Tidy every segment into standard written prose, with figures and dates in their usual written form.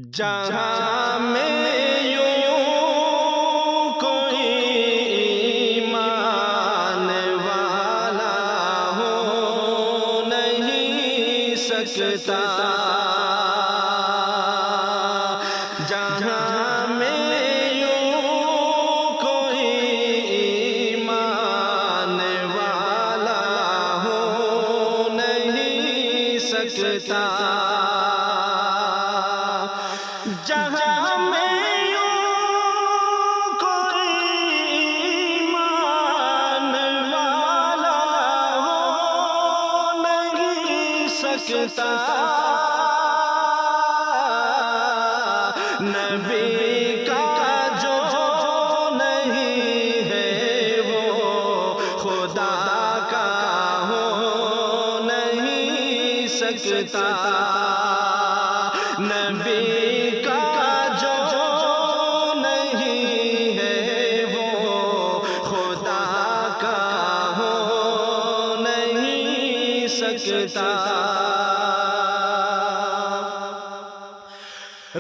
جہاں میں یوں کوئی ایمان والا ہو نہیں سکتا، جہاں میں یوں کوئی ایمان والا ہو نہیں سکتا، جہاں میں یوں کوئی ایمان والا ہو نہیں سکتا، نبی کا جو نہیں ہے وہ خدا کا ہو نہیں سکتا، نبی کا جو نہیں ہے وہ خدا کا ہو نہیں سکتا،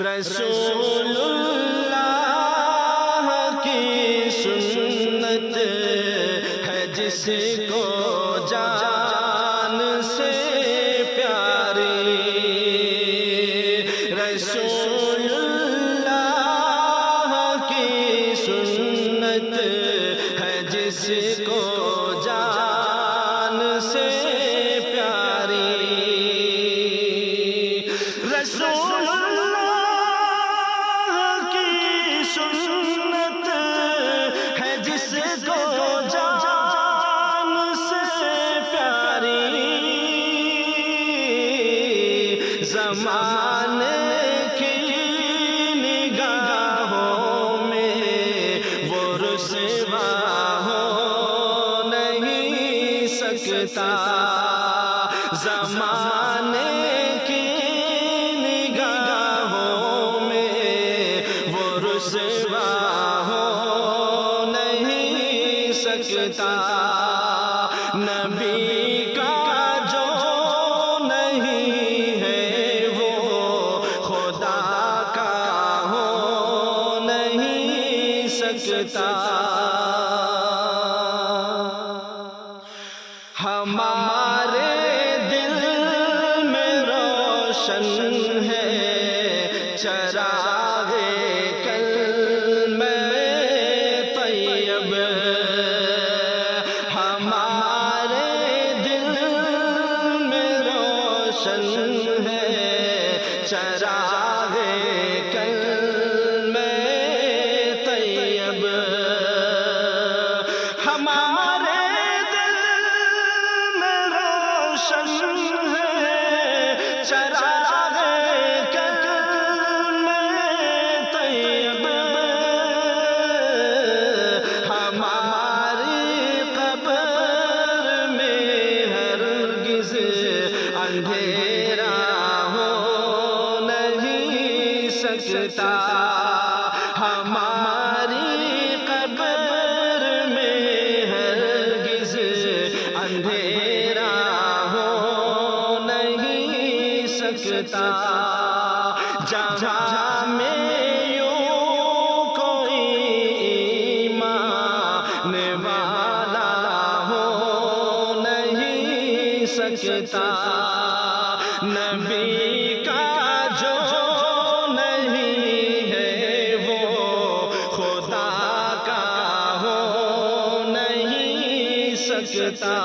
رسول اللہ کی سنت ہے جس کو جان سے پیاری، رسول اللہ کی سنت ہے جس کو جان سے پیاری، رسول سنت ہے جس کو جان سے پیاری، زمانے کی نگاہوں میں وہ رسوا ہو نہیں سکتا، زمانے کی نگاہوں میں وہ رسوا ہو نہیں سکتا، نبی کا جو نہیں ہے وہ خدا کا ہو نہیں سکتا، ہمارے دل میں روشن ہے چراغ کلمہ طیب، ہمارے دل میں روشن ہے چراغ کلمہ طیب، ہمارے دل میں روشن ہے چراغ کلمہ طیب، ہماری قبر میں ہرگز اندھیرا ہو نہیں سکتا، ہماری قبر میں ہرگز اندھیرا ہو نہیں سکتا، جہاں میں یوں کوئی ایمان والا ہو نہیں سکتا، نبی کا جو نہیں ہے وہ خدا کا ہو نہیں سکتا۔